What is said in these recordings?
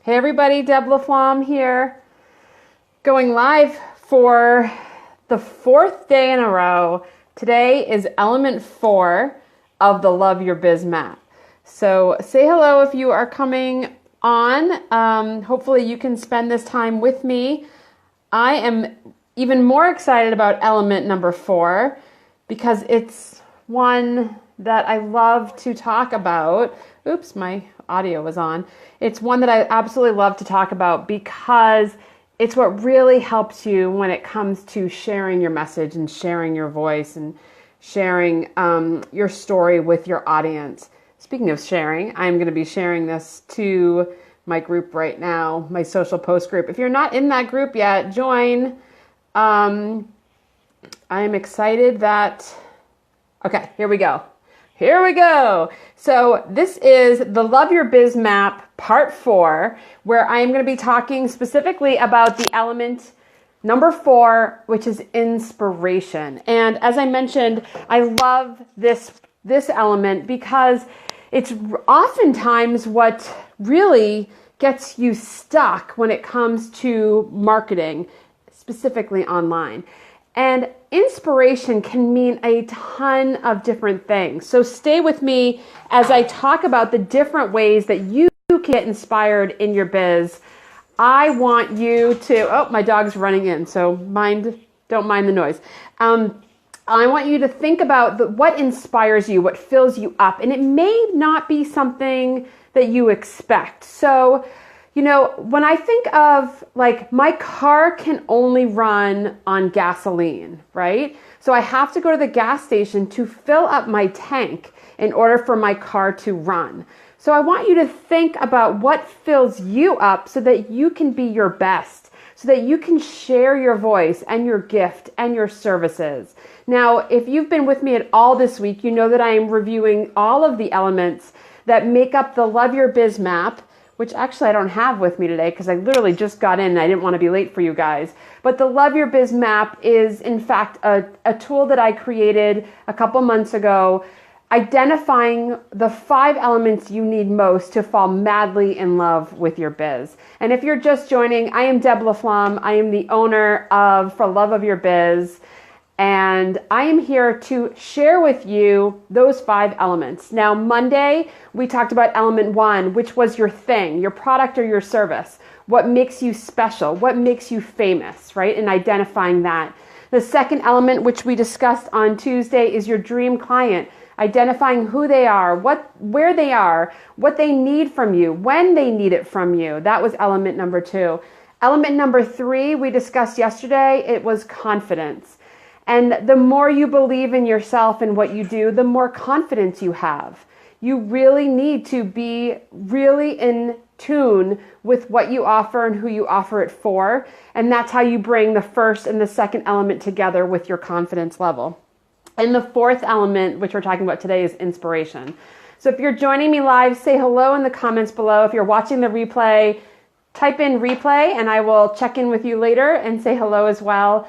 Hey everybody, Deb LaFlamme here, going live for the 4th day in a row. Today is element 4 of the Love Your Biz Map. So say hello if you are coming on. Hopefully you can spend this time with me. I am even more excited about element number 4 because it's one that I love to talk about. Oops, my audio was on. It's one that I absolutely love to talk about because it's what really helps you when it comes to sharing your message and sharing your voice and sharing your story with your audience. Speaking of sharing, I'm going to be sharing this to my group right now, my social post group. If you're not in that group yet, join. I'm excited that... Okay, here we go. Here we go. So this is the Love Your Biz Map part 4, where I am going to be talking specifically about the element number 4, which is inspiration. And as I mentioned, I love this element because it's oftentimes what really gets you stuck when it comes to marketing, specifically online. And inspiration can mean a ton of different things. So stay with me as I talk about the different ways that you can get inspired in your biz. I want you to, oh, my dog's running in, so don't mind the noise. I want you to think about what inspires you, what fills you up. And it may not be something that you expect. So, you know, when I think of like my car can only run on gasoline, right? So I have to go to the gas station to fill up my tank in order for my car to run. So I want you to think about what fills you up so that you can be your best, so that you can share your voice and your gift and your services. Now, if you've been with me at all this week, you know that I am reviewing all of the elements that make up the Love Your Biz Map, which actually I don't have with me today because I literally just got in and I didn't want to be late for you guys. But the Love Your Biz Map is in fact a tool that I created a couple months ago, identifying the 5 elements you need most to fall madly in love with your biz. And if you're just joining, I am Deb LaFlamme. I am the owner of For Love of Your Biz. And I am here to share with you those 5 elements. Now, Monday, we talked about element 1, which was your thing, your product or your service. What makes you special? What makes you famous, right? And identifying that. The second element, which we discussed on Tuesday, is your dream client. Identifying who they are, where they are, what they need from you, when they need it from you. That was element number 2. Element number 3, we discussed yesterday, it was confidence. And the more you believe in yourself and what you do, the more confidence you have. You really need to be really in tune with what you offer and who you offer it for. And that's how you bring the first and the second element together with your confidence level. And the 4th element, which we're talking about today, is inspiration. So if you're joining me live, say hello in the comments below. If you're watching the replay, type in replay and I will check in with you later and say hello as well.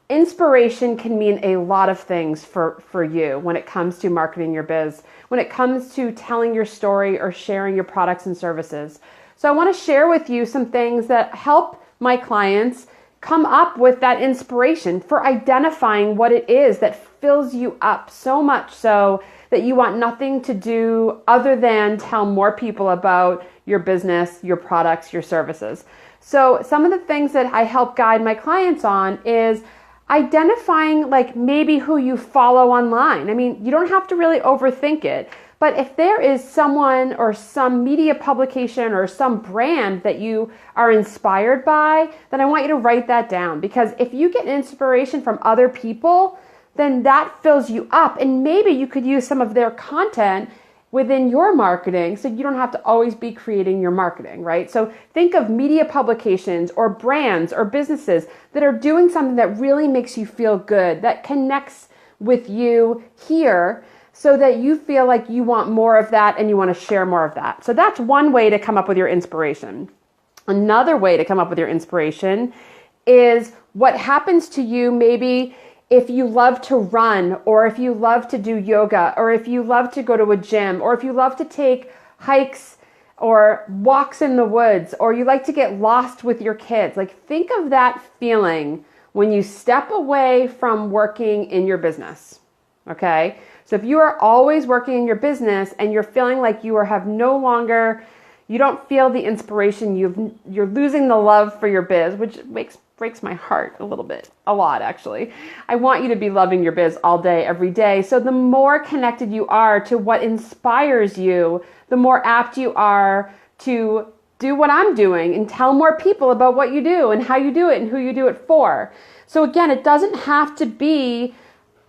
Inspiration can mean a lot of things for you when it comes to marketing your biz, when it comes to telling your story or sharing your products and services. So I want to share with you some things that help my clients come up with that inspiration for identifying what it is that fills you up so much so that you want nothing to do other than tell more people about your business, your products, your services. So some of the things that I help guide my clients on is identifying like maybe who you follow online. I mean, you don't have to really overthink it, but if there is someone or some media publication or some brand that you are inspired by, then I want you to write that down, because if you get inspiration from other people, then that fills you up, and maybe you could use some of their content within your marketing so you don't have to always be creating your marketing, right? So think of media publications or brands or businesses that are doing something that really makes you feel good, that connects with you here so that you feel like you want more of that and you want to share more of that. So that's one way to come up with your inspiration. Another way to come up with your inspiration is what happens to you maybe if you love to run, or if you love to do yoga, or if you love to go to a gym, or if you love to take hikes or walks in the woods, or you like to get lost with your kids. Like, think of that feeling when you step away from working in your business. Okay? So if you are always working in your business and you're feeling like you you don't feel the inspiration, you're losing the love for your biz, which breaks my heart a lot actually. I want you to be loving your biz all day, every day. So the more connected you are to what inspires you, the more apt you are to do what I'm doing and tell more people about what you do and how you do it and who you do it for. So again, it doesn't have to be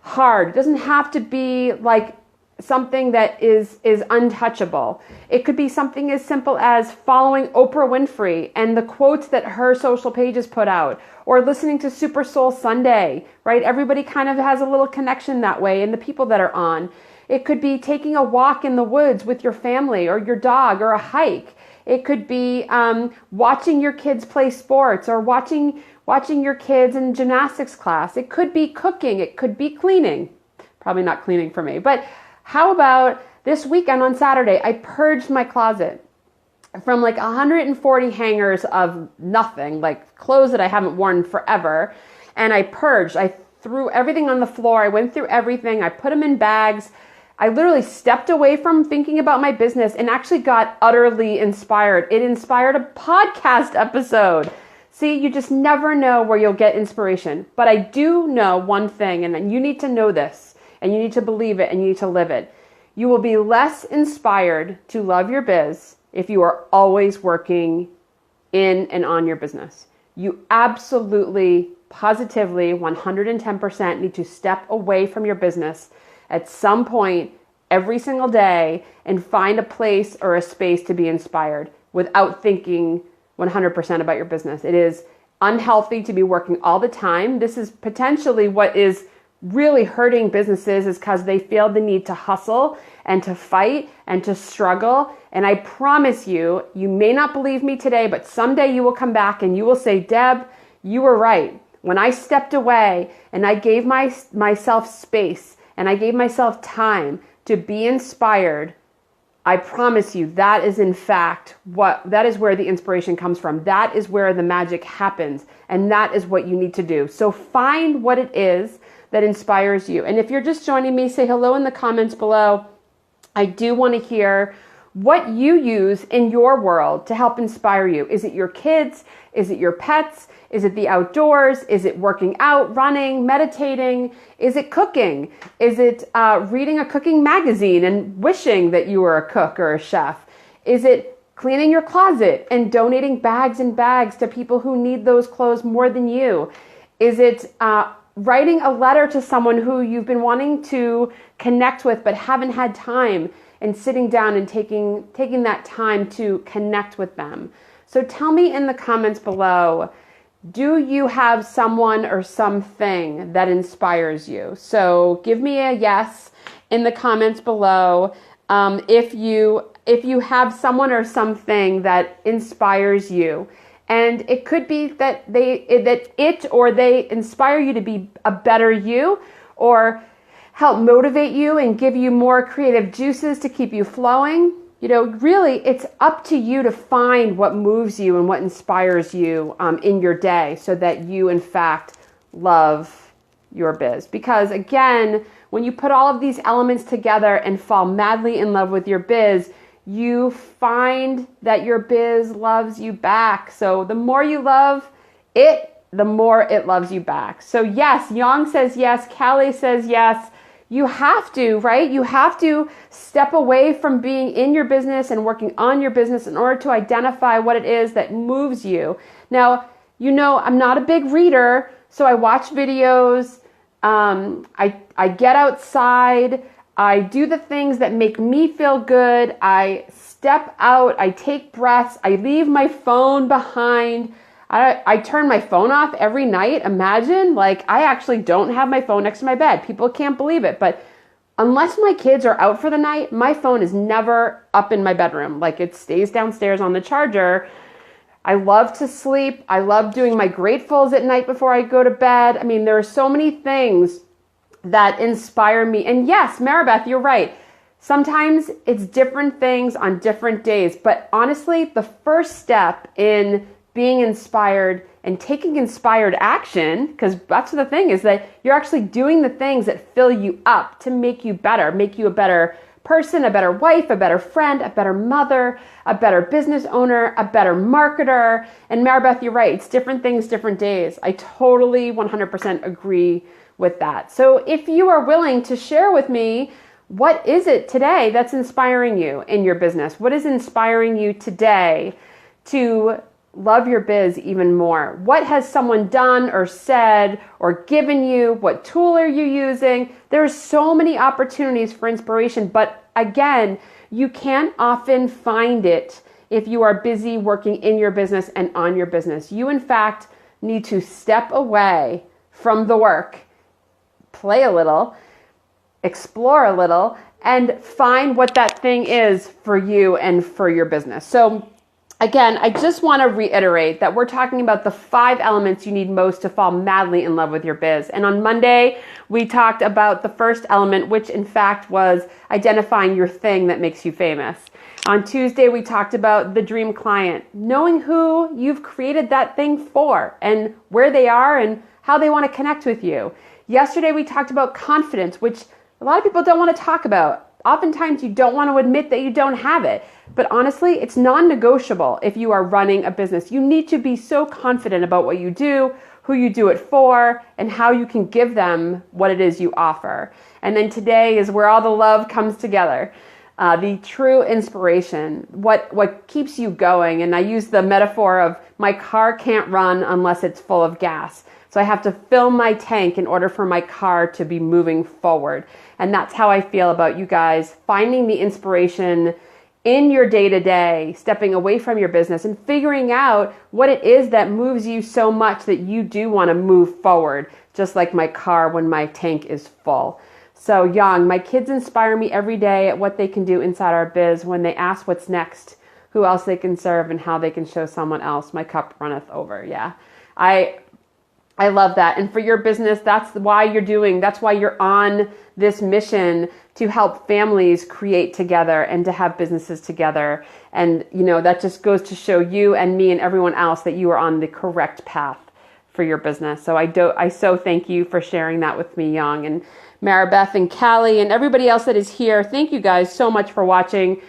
hard. It doesn't have to be like something that is untouchable. It could be something as simple as following Oprah Winfrey and the quotes that her social pages put out, or listening to Super Soul Sunday, right? Everybody kind of has a little connection that way, and the people that are on. It could be taking a walk in the woods with your family or your dog, or a hike. It could be watching your kids play sports, or watching your kids in gymnastics class. It could be cooking. It could be cleaning. Probably not cleaning for me, but how about this weekend on Saturday, I purged my closet from like 140 hangers of nothing, like clothes that I haven't worn forever. And I purged. I threw everything on the floor. I went through everything. I put them in bags. I literally stepped away from thinking about my business and actually got utterly inspired. It inspired a podcast episode. See, you just never know where you'll get inspiration. But I do know one thing, and you need to know this. And you need to believe it, and you need to live it. You will be less inspired to love your biz if you are always working in and on your business. You absolutely, positively, 110% need to step away from your business at some point every single day and find a place or a space to be inspired without thinking 100% about your business. It is unhealthy to be working all the time. This is potentially what is really hurting businesses, is because they feel the need to hustle and to fight and to struggle. And I promise you, you may not believe me today, but someday you will come back and you will say, Deb, you were right. When I stepped away and I gave myself space and I gave myself time to be inspired, I promise you that is in fact that is where the inspiration comes from. That is where the magic happens. And that is what you need to do. So find what it is that inspires you. And if you're just joining me, say hello in the comments below. I do want to hear what you use in your world to help inspire you. Is it your kids? Is it your pets? Is it the outdoors? Is it working out, running, meditating? Is it cooking? Is it reading a cooking magazine and wishing that you were a cook or a chef? Is it cleaning your closet and donating bags and bags to people who need those clothes more than you? Is it writing a letter to someone who you've been wanting to connect with but haven't had time, and sitting down and taking that time to connect with them? So tell me in the comments below, do you have someone or something that inspires you? So give me a yes in the comments below if you have someone or something that inspires you. And it could be that they inspire you to be a better you, or help motivate you and give you more creative juices to keep you flowing. You know, really, it's up to you to find what moves you and what inspires you in your day, so that you, in fact, love your biz. Because again, when you put all of these elements together and fall madly in love with your biz, you find that your biz loves you back. So the more you love it, the more it loves you back. So yes, Yang says yes, Callie says yes. You have to, right? You have to step away from being in your business and working on your business in order to identify what it is that moves you. Now, you know, I'm not a big reader, so I watch videos. I get outside. I do the things that make me feel good. I step out. I take breaths. I leave my phone behind. I turn my phone off every night. Imagine, like, I actually don't have my phone next to my bed. People can't believe it, but unless my kids are out for the night, my phone is never up in my bedroom. Like, it stays downstairs on the charger. I love to sleep. I love doing my gratefuls at night before I go to bed. I mean, there are so many things that inspire me. And yes, Maribeth, you're right. Sometimes it's different things on different days, but honestly, the first step in being inspired and taking inspired action, because that's the thing, is that you're actually doing the things that fill you up to make you better, make you a better person, a better wife, a better friend, a better mother, a better business owner, a better marketer. And Maribeth, you're right. It's different things, different days. I totally 100% agree with that. So if you are willing to share with me, what is it today that's inspiring you in your business? What is inspiring you today to love your biz even more? What has someone done or said or given you? What tool are you using? There's so many opportunities for inspiration, but again, you can't often find it if you are busy working in your business and on your business. You, in fact, need to step away from the work, play a little, explore a little, and find what that thing is for you and for your business. So again, I just want to reiterate that we're talking about the 5 elements you need most to fall madly in love with your biz. And on Monday, we talked about the first element, which in fact was identifying your thing that makes you famous. On Tuesday, we talked about the dream client, knowing who you've created that thing for and where they are and how they want to connect with you. Yesterday, we talked about confidence, which a lot of people don't want to talk about. Oftentimes, you don't want to admit that you don't have it. But honestly, it's non-negotiable if you are running a business. You need to be so confident about what you do, who you do it for, and how you can give them what it is you offer. And then today is where all the love comes together. The true inspiration, what keeps you going. And I use the metaphor of my car can't run unless it's full of gas. So I have to fill my tank in order for my car to be moving forward. And that's how I feel about you guys, finding the inspiration in your day-to-day, stepping away from your business and figuring out what it is that moves you so much that you do want to move forward, just like my car when my tank is full. So Young, my kids inspire me every day at what they can do inside our biz when they ask what's next, who else they can serve, and how they can show someone else. My cup runneth over. Yeah, I love that. And for your business, that's why you're on this mission to help families create together and to have businesses together. And, that just goes to show you and me and everyone else that you are on the correct path for your business. So I so thank you for sharing that with me, Young, and Maribeth and Callie and everybody else that is here. Thank you guys so much for watching.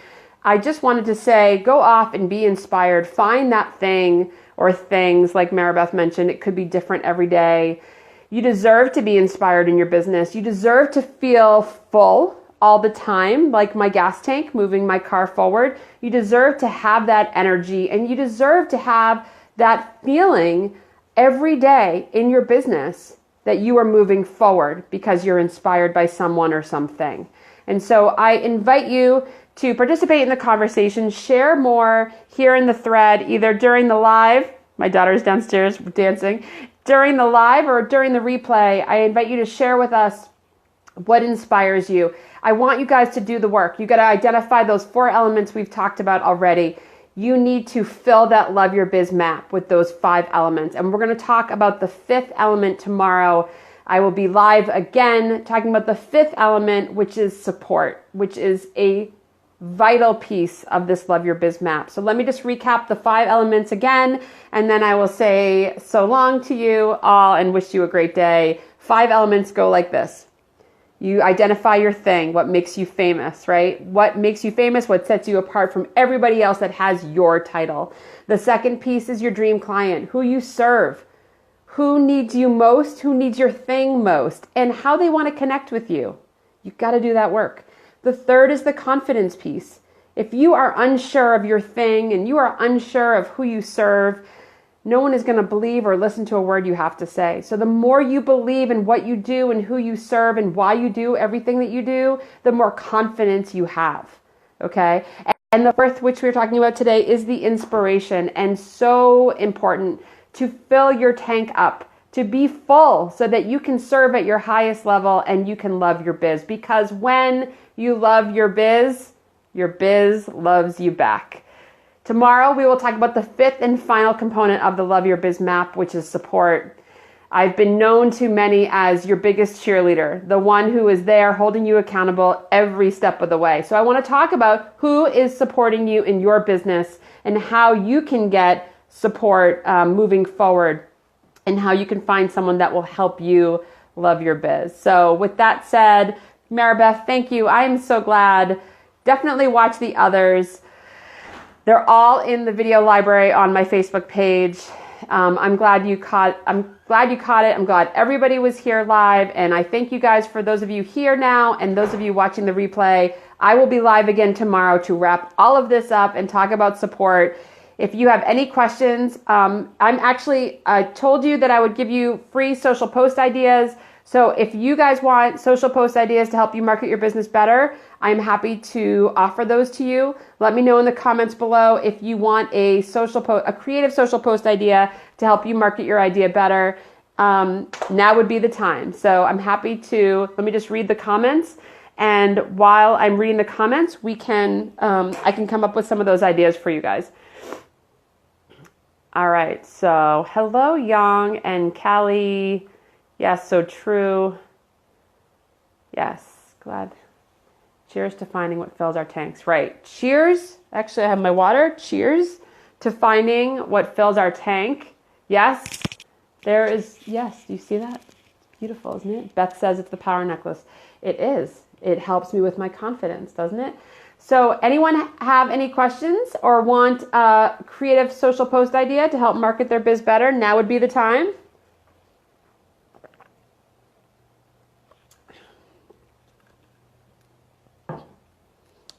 I just wanted to say, go off and be inspired. Find that thing or things, like Maribeth mentioned. It could be different every day. You deserve to be inspired in your business. You deserve to feel full all the time, like my gas tank moving my car forward. You deserve to have that energy, and you deserve to have that feeling every day in your business that you are moving forward because you're inspired by someone or something. And so I invite you to participate in the conversation, share more here in the thread, either during the live, my daughter's downstairs dancing, during the live or during the replay. I invite you to share with us what inspires you. I want you guys to do the work. You got to identify those 4 elements we've talked about already. You need to fill that Love Your Biz map with those 5 elements. And we're going to talk about the 5th element tomorrow. I will be live again talking about the 5th element, which is support, which is a vital piece of this Love Your Biz map. So let me just recap the 5 elements again, and then I will say so long to you all and wish you a great day. 5 elements go like this. You identify your thing, what makes you famous, right? What makes you famous, what sets you apart from everybody else that has your title. The second piece is your dream client, who you serve, who needs you most, who needs your thing most, and how they want to connect with you. You've got to do that work. The third is the confidence piece. If you are unsure of your thing and you are unsure of who you serve, no one is going to believe or listen to a word you have to say. So the more you believe in what you do and who you serve and why you do everything that you do, the more confidence you have. Okay? And the fourth, which we're talking about today, is the inspiration. And so important to fill your tank up, to be full so that you can serve at your highest level and you can love your biz. Because when you love your biz loves you back. Tomorrow, we will talk about the 5th and final component of the Love Your Biz map, which is support. I've been known to many as your biggest cheerleader, the one who is there holding you accountable every step of the way. So I want to talk about who is supporting you in your business and how you can get support moving forward and how you can find someone that will help you love your biz. So with that said, Maribeth, thank you. I am so glad. Definitely watch the others. They're all in the video library on my Facebook page. I'm glad you caught it. I'm glad everybody was here live. And I thank you guys for those of you here now and those of you watching the replay. I will be live again tomorrow to wrap all of this up and talk about support. If you have any questions, I told you that I would give you free social post ideas. So if you guys want social post ideas to help you market your business better, I'm happy to offer those to you. Let me know in the comments below if you want a creative social post idea to help you market your idea better. Now would be the time. So I'm happy to, let me just read the comments. And while I'm reading the comments, I can come up with some of those ideas for you guys. All right. So hello, Young and Callie. Yes, so true. Yes, glad. Cheers to finding what fills our tanks. Right. Cheers. Actually, I have my water. Cheers to finding what fills our tank. Yes, there is. Yes, do you see that? Beautiful, isn't it? Beth says it's the power necklace. It is. It helps me with my confidence, doesn't it? So anyone have any questions or want a creative social post idea to help market their biz better? Now would be the time.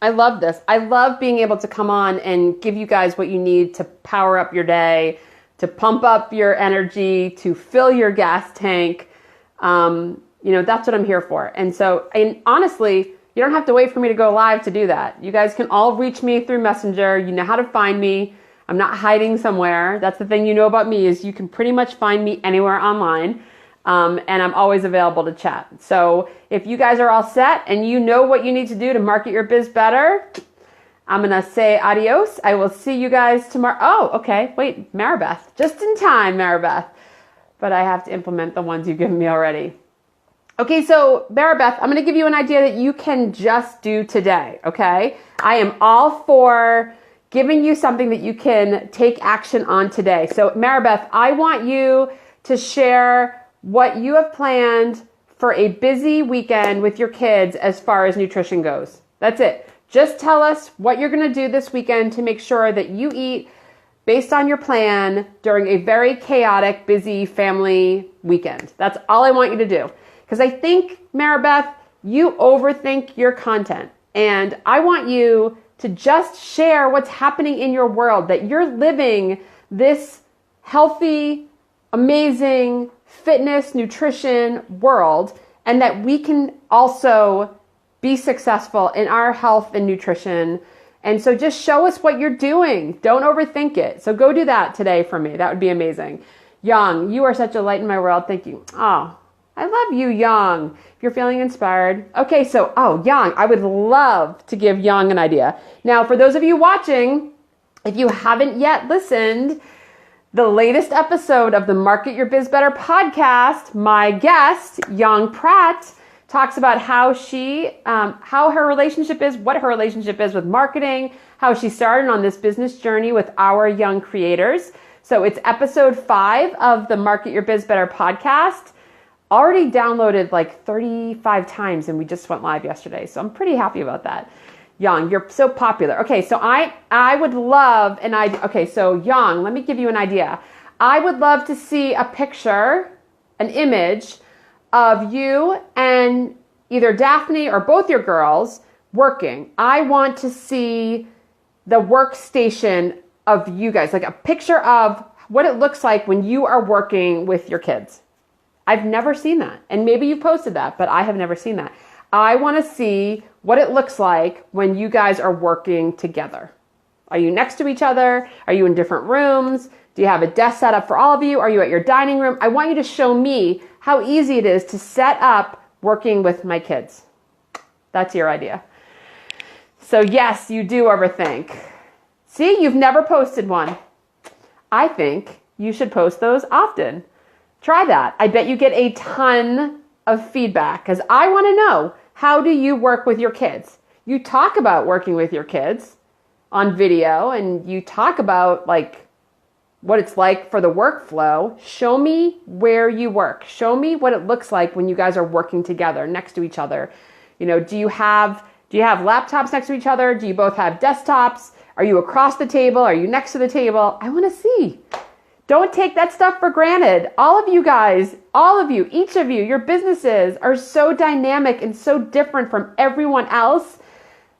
I love this. I love being able to come on and give you guys what you need to power up your day, to pump up your energy, to fill your gas tank. That's what I'm here for. And so, honestly, you don't have to wait for me to go live to do that. You guys can all reach me through Messenger. You know how to find me. I'm not hiding somewhere. That's the thing you know about me is you can pretty much find me anywhere online. And I'm always available to chat. So if you guys are all set and you know what you need to do to market your biz better, I'm going to say adios. I will see you guys tomorrow. Oh, okay. Wait, Maribeth. Just in time, Maribeth. But I have to implement the ones you've given me already. Okay, so Maribeth, I'm going to give you an idea that you can just do today, okay? I am all for giving you something that you can take action on today. So Maribeth, I want you to share what you have planned for a busy weekend with your kids as far as nutrition goes. That's it. Just tell us what you're going to do this weekend to make sure that you eat based on your plan during a very chaotic, busy family weekend. That's all I want you to do. Because I think, Maribeth, you overthink your content. And I want you to just share what's happening in your world, that you're living this healthy, amazing fitness, nutrition world, and that we can also be successful in our health and nutrition. And so just show us what you're doing. Don't overthink it. So go do that today for me. That would be amazing. Young, you are such a light in my world. Thank you. Oh, I love you, Young. If you're feeling inspired. Okay, so, Young, I would love to give Young an idea. Now, for those of you watching, if you haven't yet listened, the latest episode of the Market Your Biz Better podcast, my guest, Young Pratt, talks about how her relationship is, what her relationship is with marketing, how she started on this business journey with our young creators. So it's episode 5 of the Market Your Biz Better podcast. Already downloaded like 35 times and we just went live yesterday. So I'm pretty happy about that. Young, you're so popular. Okay, so I would love so Young, let me give you an idea. I would love to see a picture, an image of you and either Daphne or both your girls working. I want to see the workstation of you guys, like a picture of what it looks like when you are working with your kids. I've never seen that. And maybe you posted that, but I have never seen that. I want to see what it looks like when you guys are working together. Are you next to each other? Are you in different rooms? Do you have a desk set up for all of you? Are you at your dining room? I want you to show me how easy it is to set up working with my kids. That's your idea. So yes, you do overthink. See, you've never posted one. I think you should post those often. Try that. I bet you get a ton of feedback because I want to know, how do you work with your kids? You talk about working with your kids on video and you talk about like what it's like for the workflow. Show me where you work. Show me what it looks like when you guys are working together next to each other. You know, do you have laptops next to each other? Do you both have desktops? Are you across the table? Are you next to the table? I want to see. Don't take that stuff for granted. All of you guys, all of you, each of you, your businesses are so dynamic and so different from everyone else.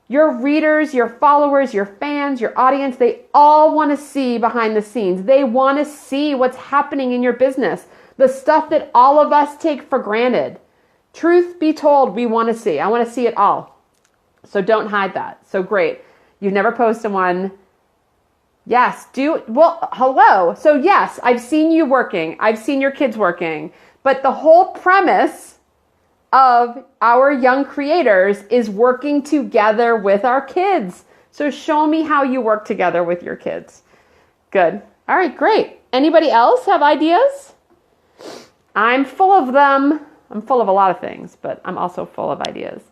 Your readers, your followers, your fans, your audience, they all want to see behind the scenes. They want to see what's happening in your business, the stuff that all of us take for granted. Truth be told, we want to see. I want to see it all. So don't hide that. So great. You've never posted one. Yes, hello. So yes, I've seen you working. I've seen your kids working. But the whole premise of our young creators is working together with our kids. So show me how you work together with your kids. Good. All right, great. Anybody else have ideas? I'm full of them. I'm full of a lot of things, but I'm also full of ideas.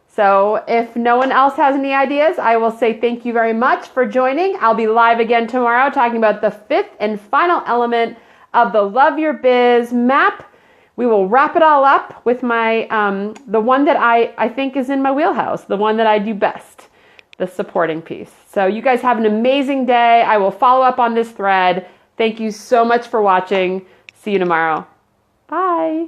So if no one else has any ideas, I will say thank you very much for joining. I'll be live again tomorrow talking about the fifth and final element of the Love Your Biz Map. We will wrap it all up with my the one that I think is in my wheelhouse, the one that I do best, the supporting piece. So you guys have an amazing day. I will follow up on this thread. Thank you so much for watching. See you tomorrow. Bye.